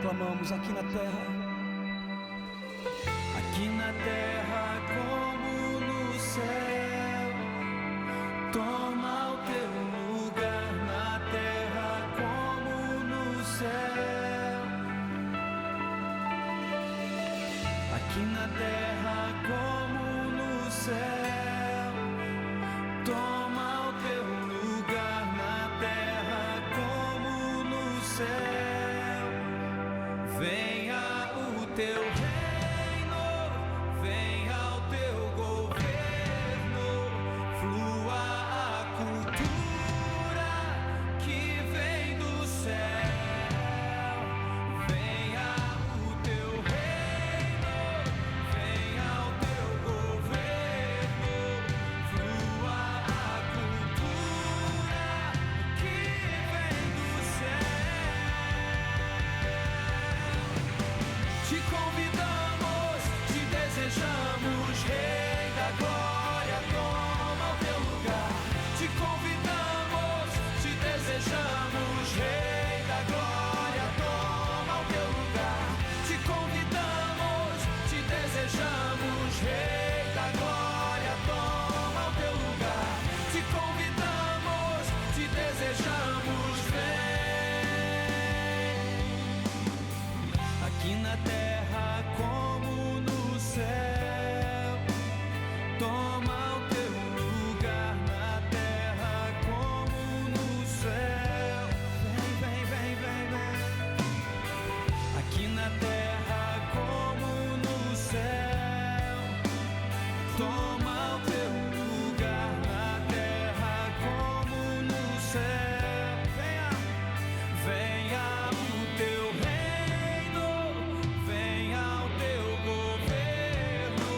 clamamos aqui na terra. Aqui na terra como no céu, toma o teu lugar na terra como no céu. Aqui na terra como no céu, toma o teu lugar na terra como no céu. Venha o teu reino, venha o teu governo, flua a cultura que vem do céu. Venha o teu reino, venha o teu governo, flua a cultura que vem do céu. Te convidamos, te desejamos, Rei da Glória, toma o teu lugar. Te convidamos, te desejamos, Rei da Glória, toma o teu lugar. Te convidamos, te desejamos, Rei da Glória, toma o teu lugar. Te convidamos, te desejamos, vem. Aqui na terra como no céu, toma o teu lugar na terra como no céu. Vem, vem, vem, vem, vem. Aqui na terra como no céu, toma o teu lugar na terra como no céu. Venha, venha o teu reino, venha o teu governo,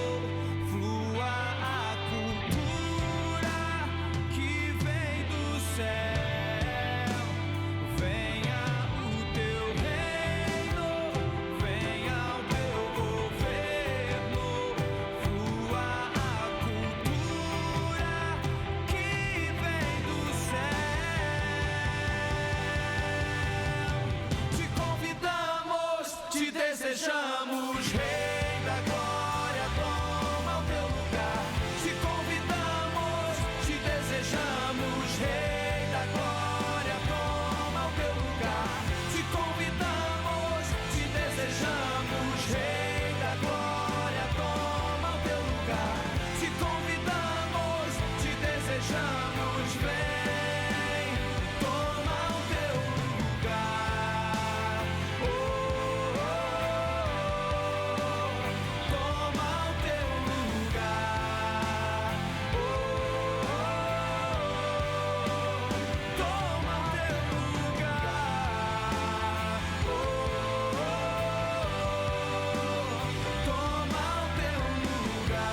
flua a cultura que vem do céu. Venha o teu reino, venha o teu governo, flua a cultura que vem do céu. Te convidamos, te desejamos, Rei da Glória, toma o teu lugar. Te convidamos, te desejamos, Rei da Glória, toma o teu lugar. Te convidamos, te desejamos, Rei da Glória, toma o teu lugar. Te convidamos, te desejamos, vem, toma o teu lugar. Oh, oh, oh, toma o teu lugar. Oh, oh, oh, toma o teu lugar. Oh, oh, oh, toma o teu lugar.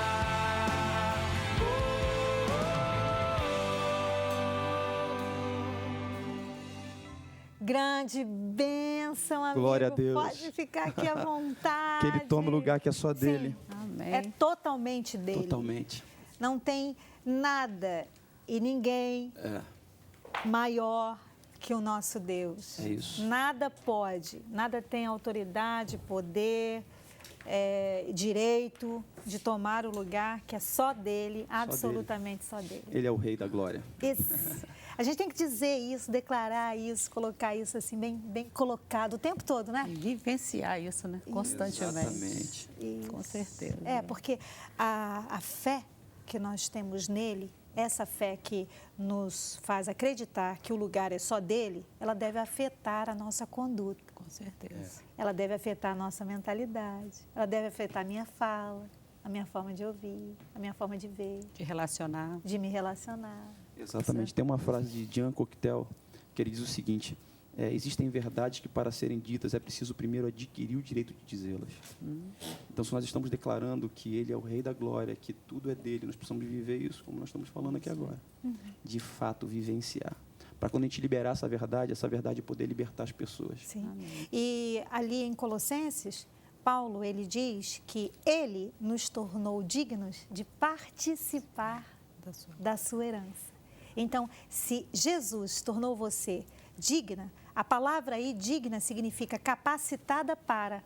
Grande bênção, amigo. Glória a Deus. Pode ficar aqui à vontade. Que Ele tome o lugar que é só Sim. dele. Amém. É totalmente dele. Totalmente. Não tem nada e ninguém É. maior que o nosso Deus. É isso. Nada pode, nada tem autoridade, poder, direito de tomar o lugar que é só dele, absolutamente só dele. Ele é o Rei da Glória. Isso. A gente tem que dizer isso, declarar isso, colocar isso assim bem colocado o tempo todo, né? E vivenciar isso, né? Constantemente. Exatamente. Isso. Com certeza. É, porque a fé que nós temos nele, essa fé que nos faz acreditar que o lugar é só dele, ela deve afetar a nossa conduta. Com certeza. Ela deve afetar a nossa mentalidade, ela deve afetar a minha fala, a minha forma de ouvir, a minha forma de ver, De relacionar. de me relacionar. Exatamente. Tem uma frase de Jean Cocteau que ele diz o seguinte: existem verdades que para serem ditas é preciso primeiro adquirir o direito de dizê-las. Então, se nós estamos declarando que Ele é o Rei da Glória, que tudo é dele, nós precisamos viver isso, como nós estamos falando aqui agora. De fato, vivenciar. Para quando a gente liberar essa verdade poder libertar as pessoas. Sim. Amém. E ali em Colossenses, Paulo, ele diz que ele nos tornou dignos de participar da sua herança. Então, se Jesus tornou você digna. A palavra aí, digna, significa capacitada para.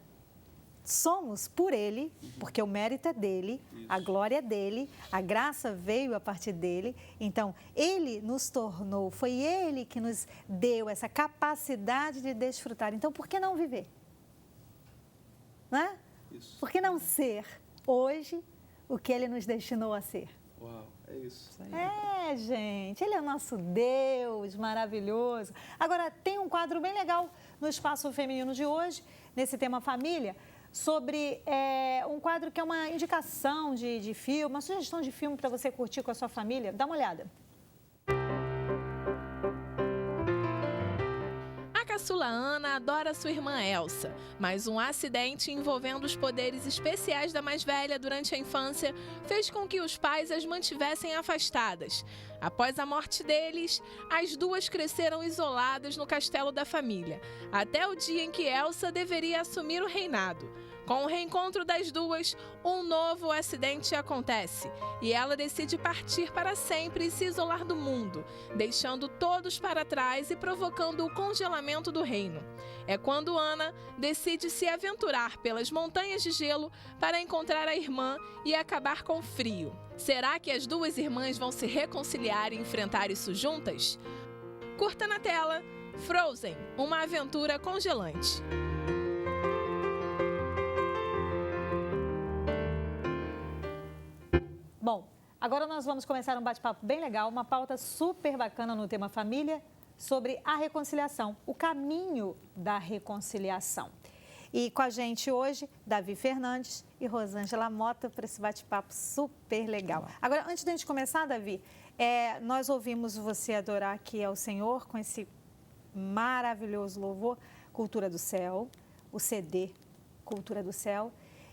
Somos por Ele, porque o mérito é dele, a glória é dele, a graça veio a partir dele. Então, Ele nos tornou, foi Ele que nos deu essa capacidade de desfrutar. Então, por que não viver? Não é? Isso. Por que não ser hoje o que Ele nos destinou a ser? Uau, é isso. É, gente, Ele é o nosso Deus maravilhoso. Agora, tem um quadro bem legal no Espaço Feminino de hoje, nesse tema família, sobre um quadro que é uma indicação de filme, uma sugestão de filme para você curtir com a sua família. Dá uma olhada. A caçula Ana adora sua irmã Elsa, mas um acidente envolvendo os poderes especiais da mais velha durante a infância fez com que os pais as mantivessem afastadas. Após a morte deles, as duas cresceram isoladas no castelo da família, até o dia em que Elsa deveria assumir o reinado. Com o reencontro das duas, um novo acidente acontece e ela decide partir para sempre e se isolar do mundo, deixando todos para trás e provocando o congelamento do reino. É quando Ana decide se aventurar pelas montanhas de gelo para encontrar a irmã e acabar com o frio. Será que as duas irmãs vão se reconciliar e enfrentar isso juntas? Curta na tela Frozen, uma aventura congelante. Bom, agora nós vamos começar um bate-papo bem legal, uma pauta super bacana no tema família, sobre a reconciliação, o caminho da reconciliação. E com a gente hoje, Davi Fernandes e Rosângela Mota, para esse bate-papo super legal. Agora, antes de a gente começar, Davi, nós ouvimos você adorar aqui ao Senhor com esse maravilhoso louvor, Cultura do Céu, o CD Cultura do Céu.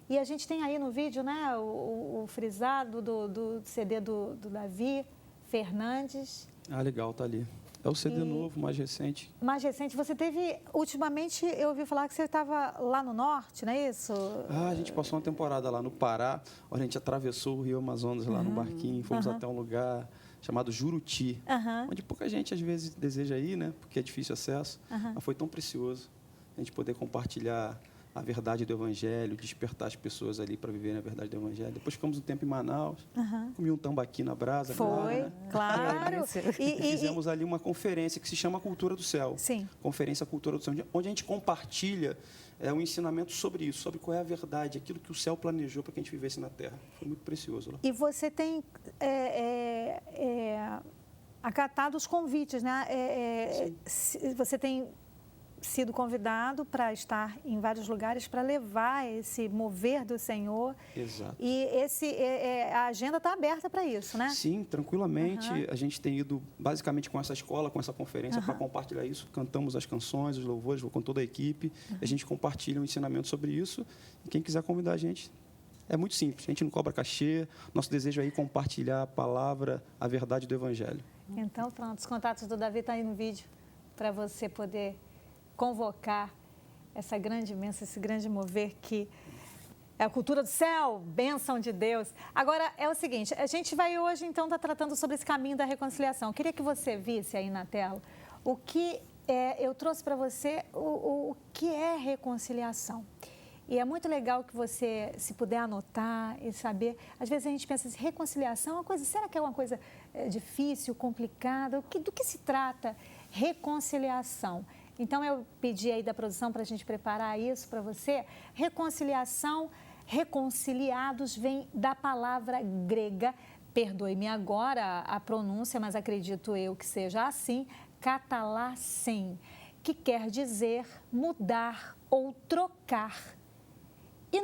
E a gente tem aí no vídeo, né, o frisado do CD do Davi Fernandes. Ah, legal, tá ali. É o CD novo, mais recente. Mais recente. Você teve, ultimamente, eu ouvi falar que você estava lá no norte, não é isso? Ah, a gente passou uma temporada lá no Pará, a gente atravessou o Rio Amazonas lá no barquinho, fomos até um lugar chamado Juruti, onde pouca gente às vezes deseja ir, né, porque é difícil acesso, mas foi tão precioso a gente poder compartilhar a verdade do Evangelho, despertar as pessoas ali para viverem a verdade do Evangelho. Depois ficamos um tempo em Manaus, comi um tambaqui na brasa. Foi, né? claro. E fizemos ali uma conferência que se chama Cultura do Céu. Sim. Conferência Cultura do Céu, onde a gente compartilha um ensinamento sobre isso, sobre qual é a verdade, aquilo que o céu planejou para que a gente vivesse na Terra. Foi muito precioso lá. E você tem acatado os convites, né? Você tem sido convidado para estar em vários lugares para levar esse mover do Senhor. Exato. E a agenda está aberta para isso, né? Sim, tranquilamente. A gente tem ido basicamente com essa escola, com essa conferência, para compartilhar isso. Cantamos as canções, os louvores, vou com toda a equipe. A gente compartilha um ensinamento sobre isso. E quem quiser convidar a gente, é muito simples. A gente não cobra cachê. Nosso desejo é compartilhar a palavra, a verdade do Evangelho. Então, pronto. Os contatos do Davi estão aí no vídeo para você poder convocar essa grande imensa, esse grande mover que é a cultura do céu, bênção de Deus. Agora, é o seguinte, a gente vai hoje, então, estar tratando sobre esse caminho da reconciliação. Eu queria que você visse aí na tela o que eu trouxe para você, o que é reconciliação. E é muito legal que você, se puder anotar e saber, às vezes a gente pensa assim, reconciliação é uma coisa, será que é uma coisa difícil, complicada? Do que se trata reconciliação? Então, eu pedi aí da produção para a gente preparar isso para você. Reconciliação, reconciliados, vem da palavra grega, perdoe-me agora a pronúncia, mas acredito eu que seja assim, katalassen, que quer dizer mudar ou trocar. E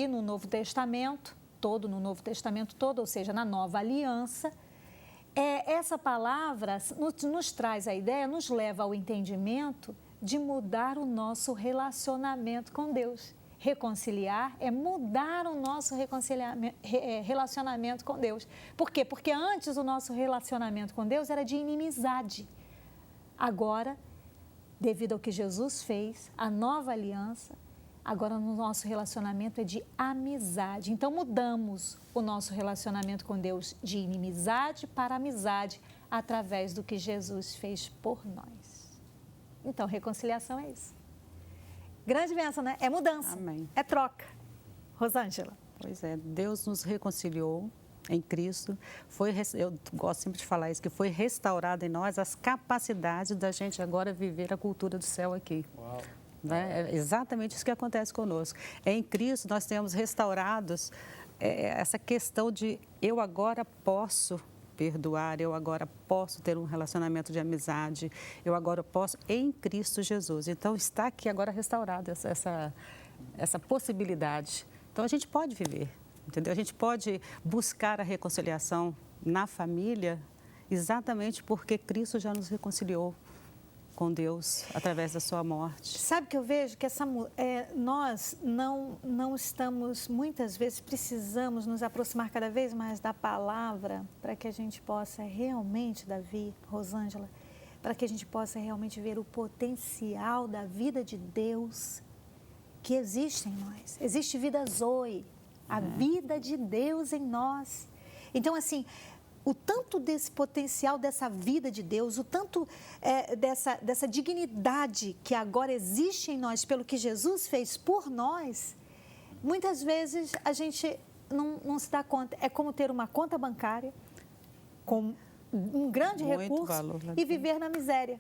no Novo Testamento todo, ou seja, na Nova Aliança, essa palavra nos traz a ideia, nos leva ao entendimento de mudar o nosso relacionamento com Deus. Reconciliar é mudar o nosso relacionamento com Deus. Por quê? Porque antes o nosso relacionamento com Deus era de inimizade. Agora, devido ao que Jesus fez, a nova aliança, agora no nosso relacionamento é de amizade. Então mudamos o nosso relacionamento com Deus de inimizade para amizade através do que Jesus fez por nós. Então, reconciliação é isso. Grande bênção, né? É mudança, Amém. é troca. Rosângela. Pois é, Deus nos reconciliou em Cristo. Eu gosto sempre de falar isso, que foi restaurado em nós as capacidades da gente agora viver a cultura do céu aqui. Uau. Né? É exatamente isso que acontece conosco. Em Cristo nós temos restaurados essa questão de eu agora posso perdoar, eu agora posso ter um relacionamento de amizade, eu agora posso em Cristo Jesus. Então está aqui agora restaurado essa possibilidade. Então a gente pode viver, entendeu? A gente pode buscar a reconciliação na família exatamente porque Cristo já nos reconciliou com Deus através da sua morte. Sabe que eu vejo que nós não estamos, muitas vezes, precisamos nos aproximar cada vez mais da palavra para que a gente possa realmente, Davi, Rosângela, para que a gente possa realmente ver o potencial da vida de Deus que existe em nós. Existe vida Zoe, a vida de Deus em nós. Então, assim, o tanto desse potencial dessa vida de Deus, o tanto dessa dignidade que agora existe em nós pelo que Jesus fez por nós, muitas vezes a gente não se dá conta. É como ter uma conta bancária com um grande Muito recurso valor, né? e viver na miséria.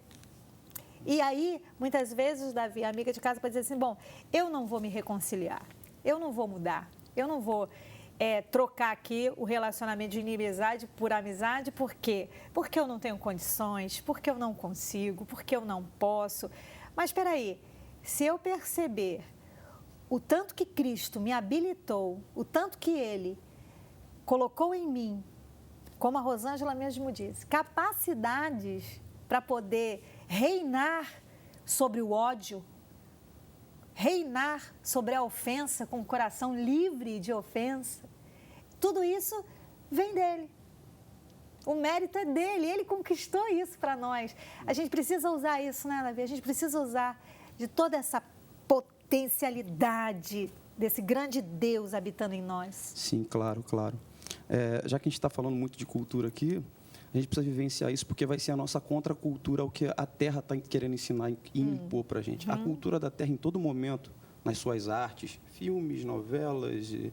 E aí, muitas vezes, Davi, a amiga de casa pode dizer assim, bom, eu não vou me reconciliar, eu não vou mudar, eu não vou trocar aqui o relacionamento de inimizade por amizade, por quê? Porque eu não tenho condições, porque eu não consigo, porque eu não posso. Mas espera aí, se eu perceber o tanto que Cristo me habilitou, o tanto que Ele colocou em mim, como a Rosângela mesmo disse, capacidades para poder reinar sobre o ódio, reinar sobre a ofensa com o coração livre de ofensa. Tudo isso vem dele. O mérito é dele, ele conquistou isso para nós. A gente precisa usar isso, né, Davi? A gente precisa usar de toda essa potencialidade desse grande Deus habitando em nós. Sim, claro, claro. Já que a gente está falando muito de cultura aqui, a gente precisa vivenciar isso porque vai ser a nossa contracultura ao que a Terra está querendo ensinar e impor para a gente. A cultura da Terra, em todo momento, nas suas artes, filmes, novelas e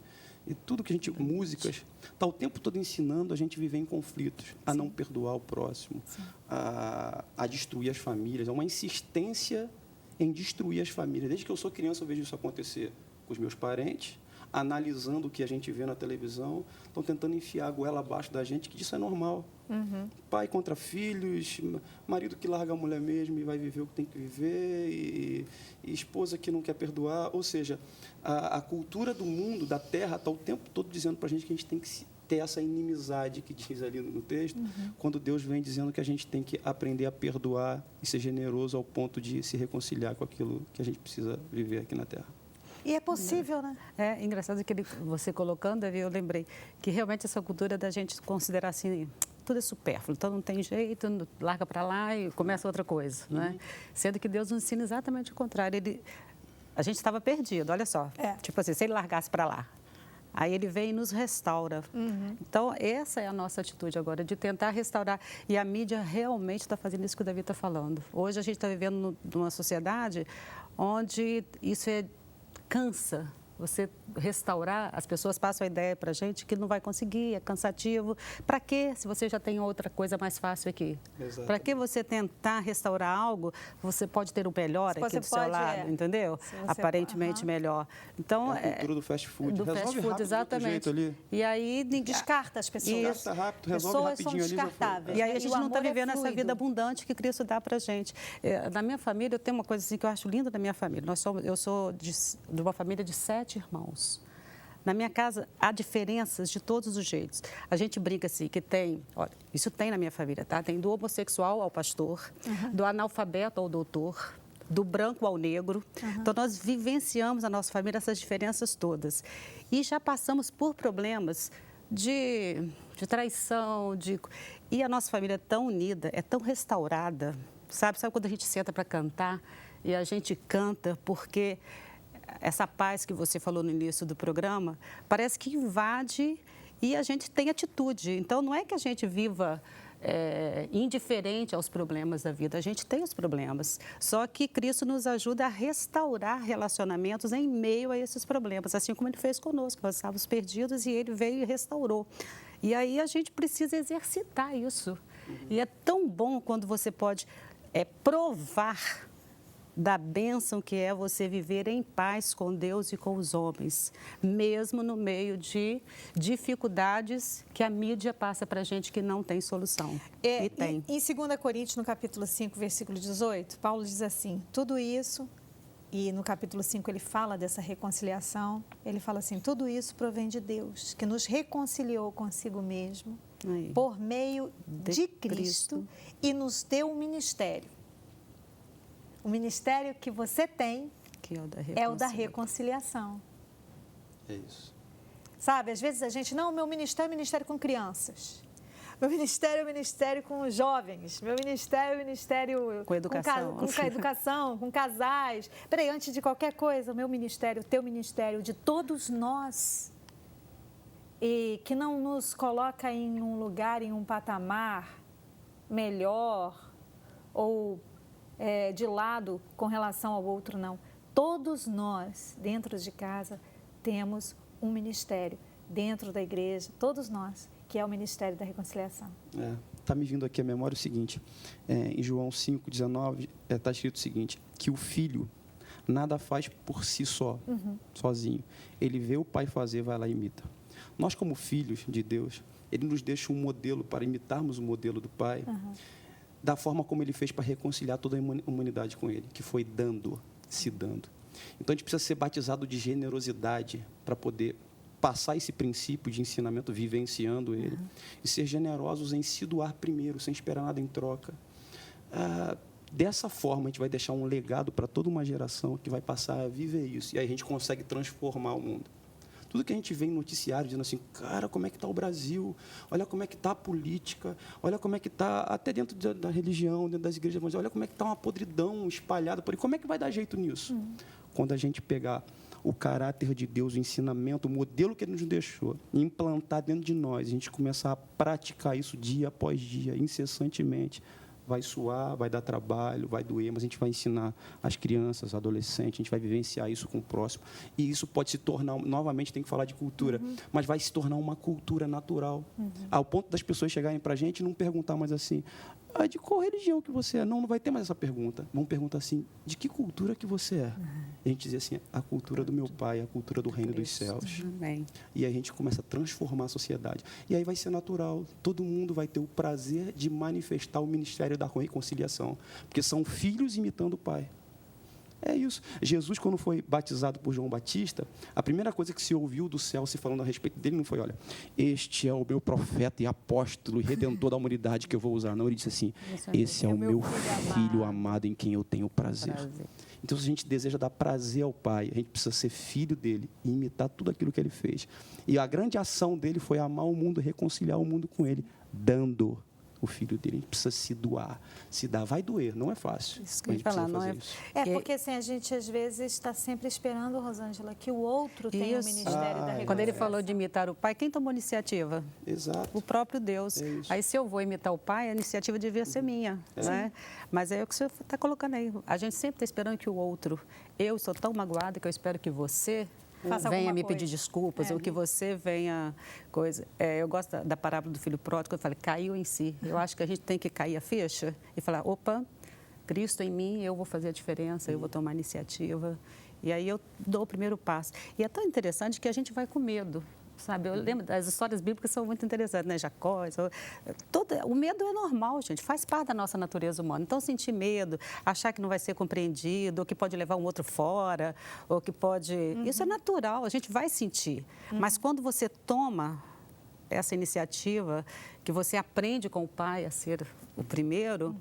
tudo que a gente... músicas, está o tempo todo ensinando a gente viver em conflitos, a não perdoar o próximo, a destruir as famílias. É uma insistência em destruir as famílias. Desde que eu sou criança, eu vejo isso acontecer com os meus parentes, analisando o que a gente vê na televisão, estão tentando enfiar a goela abaixo da gente, que isso é normal. Pai contra filhos, marido que larga a mulher mesmo e vai viver o que tem que viver, e esposa que não quer perdoar. Ou seja, a cultura do mundo, da terra, está o tempo todo dizendo para a gente que a gente tem que ter essa inimizade que diz ali no texto, quando Deus vem dizendo que a gente tem que aprender a perdoar e ser generoso ao ponto de se reconciliar com aquilo que a gente precisa viver aqui na terra. E é possível, né? É engraçado que você colocando, Davi, eu lembrei que realmente essa cultura da gente considerar assim, tudo é supérfluo, então não tem jeito, larga para lá e começa outra coisa, né? Sendo que Deus nos ensina exatamente o contrário. A gente estava perdido, olha só. Tipo assim, se ele largasse para lá, aí ele vem e nos restaura. Então, essa é a nossa atitude agora, de tentar restaurar. E a mídia realmente está fazendo isso que o Davi está falando. Hoje a gente está vivendo numa sociedade onde isso cansa. Você restaurar, as pessoas passam a ideia para a gente que não vai conseguir, é cansativo. Para quê? Se você já tem outra coisa mais fácil aqui. Para que você tentar restaurar algo, você pode ter o melhor aqui do seu lado, entendeu? Aparentemente melhor. Então, a cultura do fast food. Do resolve fast food, rápido, exatamente. Ali. E aí Descarta as pessoas. Descarta rápido, resolve Pessoas rapidinho são ali. descartáveis. E aí a gente não está amor é vivendo essa fluido. vida abundante que Cristo dá para a gente. Na minha família, eu tenho uma coisa assim que eu acho linda da minha família. Eu sou de uma família de 7 irmãos. Na minha casa, há diferenças de todos os jeitos. A gente brinca assim, que tem... Olha, isso tem na minha família, tá? Tem do homossexual ao pastor, do analfabeto ao doutor, do branco ao negro. Então, nós vivenciamos na nossa família essas diferenças todas. E já passamos por problemas de traição, E a nossa família é tão unida, é tão restaurada. Sabe quando a gente senta para cantar e a gente canta porque... Essa paz que você falou no início do programa, parece que invade e a gente tem atitude. Então, não é que a gente viva indiferente aos problemas da vida. A gente tem os problemas, só que Cristo nos ajuda a restaurar relacionamentos em meio a esses problemas, assim como Ele fez conosco. Nós estávamos perdidos e Ele veio e restaurou. E aí a gente precisa exercitar isso. E é tão bom quando você pode provar da bênção que é você viver em paz com Deus e com os homens, mesmo no meio de dificuldades que a mídia passa para a gente que não tem solução. E tem. Em 2 Coríntios, no capítulo 5, versículo 18, Paulo diz assim, tudo isso, e no capítulo 5 ele fala dessa reconciliação, ele fala assim, tudo isso provém de Deus, que nos reconciliou consigo mesmo, Aí. por meio de Cristo e nos deu um ministério. O ministério que você tem Que é o da reconciliação. É isso. Sabe, às vezes a gente, não, meu ministério é ministério com crianças. Meu ministério é ministério com jovens. Meu ministério é ministério Com educação. com educação, com casais. Peraí, antes de qualquer coisa, o meu ministério, o teu ministério, de todos nós, e que não nos coloca em um lugar, em um patamar melhor ou de lado com relação ao outro, não. Todos nós, dentro de casa, temos um ministério. Dentro da igreja, todos nós, que é o Ministério da Reconciliação. Está me vindo aqui à memória o seguinte, em João 5,19, está escrito o seguinte, que o filho nada faz por si só, sozinho. Ele vê o pai fazer, vai lá e imita. Nós, como filhos de Deus, Ele nos deixa um modelo para imitarmos o modelo do pai, da forma como Ele fez para reconciliar toda a humanidade com Ele, que foi se dando. Então, a gente precisa ser batizado de generosidade para poder passar esse princípio de ensinamento, vivenciando ele, e ser generosos em se doar primeiro, sem esperar nada em troca. Dessa forma, a gente vai deixar um legado para toda uma geração que vai passar a viver isso, e aí a gente consegue transformar o mundo. Tudo que a gente vê em noticiário dizendo assim, cara, como é que está o Brasil? Olha como é que está a política, olha como é que está, até dentro da religião, dentro das igrejas, olha como é que está uma podridão espalhada por aí. Como é que vai dar jeito nisso? Quando a gente pegar o caráter de Deus, o ensinamento, o modelo que Ele nos deixou, e implantar dentro de nós, a gente começar a praticar isso dia após dia, incessantemente, vai suar, vai dar trabalho, vai doer, mas a gente vai ensinar as crianças, adolescentes, a gente vai vivenciar isso com o próximo. E isso pode se tornar, novamente tem que falar de cultura, mas vai se tornar uma cultura natural. Ao ponto das pessoas chegarem para a gente e não perguntar mais assim, de qual religião que você é? Não vai ter mais essa pergunta. Vão perguntar assim, de que cultura que você é? E a gente dizer assim, a cultura do meu pai, a cultura do reino dos céus. Amém. E aí a gente começa a transformar a sociedade. E aí vai ser natural. Todo mundo vai ter o prazer de manifestar o ministério da reconciliação. Porque são filhos imitando o pai. É isso. Jesus, quando foi batizado por João Batista, a primeira coisa que se ouviu do céu se falando a respeito dele não foi, olha, este é o meu profeta e apóstolo e redentor da humanidade que eu vou usar. Não, ele disse assim, esse é o meu filho amado em quem eu tenho prazer. Então, se a gente deseja dar prazer ao Pai, a gente precisa ser filho dele e imitar tudo aquilo que ele fez. E a grande ação dele foi amar o mundo, reconciliar o mundo com ele, dando o filho dele. A gente precisa se doar, se dar. Vai doer, não é fácil. Isso que eu ia falar, não é? Porque assim, a gente às vezes está sempre esperando, Rosângela, que o outro tenha o ministério da reconciliação. Quando ele falou de imitar o pai, quem tomou iniciativa? Exato. O próprio Deus. É isso. Aí, se eu vou imitar o pai, a iniciativa devia ser minha. Né? Mas é o que o senhor está colocando aí. A gente sempre está esperando que o outro... Eu sou tão magoada que eu espero que você... venha me pedir desculpas, ou que você venha coisa. Eu gosto da parábola do filho pródigo, eu falei, caiu em si. Eu acho que a gente tem que cair a ficha e falar, opa, Cristo em mim, eu vou fazer a diferença, eu vou tomar iniciativa. E aí eu dou o primeiro passo. E é tão interessante que a gente vai com medo. Sabe, eu lembro, as histórias bíblicas são muito interessantes, né? Jacó, o medo é normal, gente, faz parte da nossa natureza humana. Então, sentir medo, achar que não vai ser compreendido, ou que pode levar um outro fora, ou que pode... Isso é natural, a gente vai sentir. Mas quando você toma essa iniciativa, que você aprende com o pai a ser o primeiro,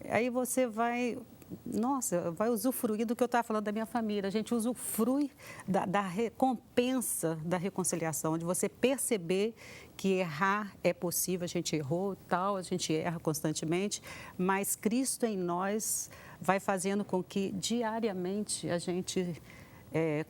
aí você vai... Nossa, vai usufruir do que eu estava falando da minha família. A gente usufrui da recompensa da reconciliação, de você perceber que errar é possível, a gente errou, tal, a gente erra constantemente, mas Cristo em nós vai fazendo com que diariamente a gente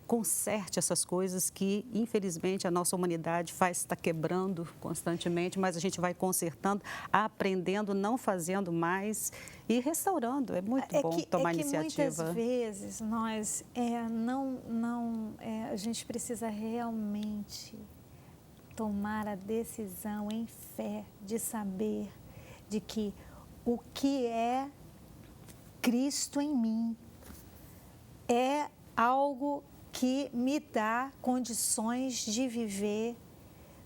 conserte essas coisas que, infelizmente, a nossa humanidade está quebrando constantemente, mas a gente vai consertando, aprendendo, não fazendo mais e restaurando. É muito bom tomar iniciativa. Muitas vezes nós a gente precisa realmente tomar a decisão em fé de saber de que o que é Cristo em mim é algo que me dá condições de viver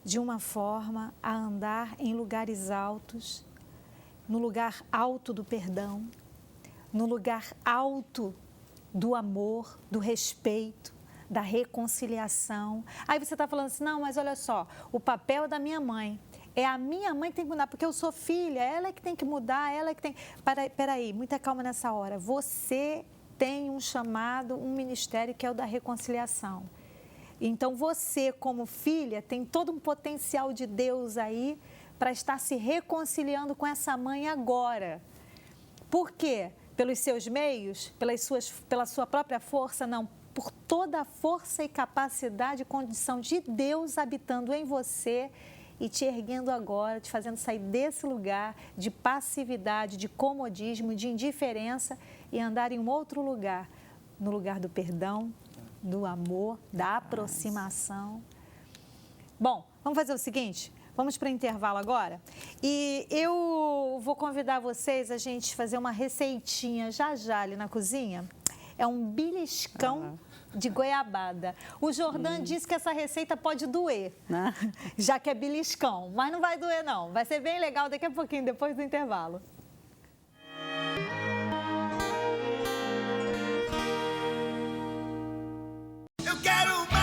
de uma forma a andar em lugares altos, no lugar alto do perdão, no lugar alto do amor, do respeito, da reconciliação. Aí você está falando assim, não, mas olha só, o papel é da minha mãe. É a minha mãe que tem que mudar, porque eu sou filha, ela é que tem que mudar, ela é que tem... Peraí, muita calma nessa hora. Você tem um chamado, um ministério que é o da reconciliação. Então, você, como filha, tem todo um potencial de Deus aí para estar se reconciliando com essa mãe agora. Por quê? Pelos seus meios? Pela sua própria força? Não. Por toda a força e capacidade e condição de Deus habitando em você e te erguendo agora, te fazendo sair desse lugar de passividade, de comodismo, de indiferença e andar em um outro lugar, no lugar do perdão, do amor, da aproximação. Bom, vamos fazer o seguinte, vamos para o intervalo agora e eu vou convidar vocês a gente fazer uma receitinha já ali na cozinha. É um beliscão de goiabada. O Jordan disse que essa receita pode doer, já que é beliscão, mas não vai doer não. Vai ser bem legal daqui a pouquinho, depois do intervalo. Eu quero mais.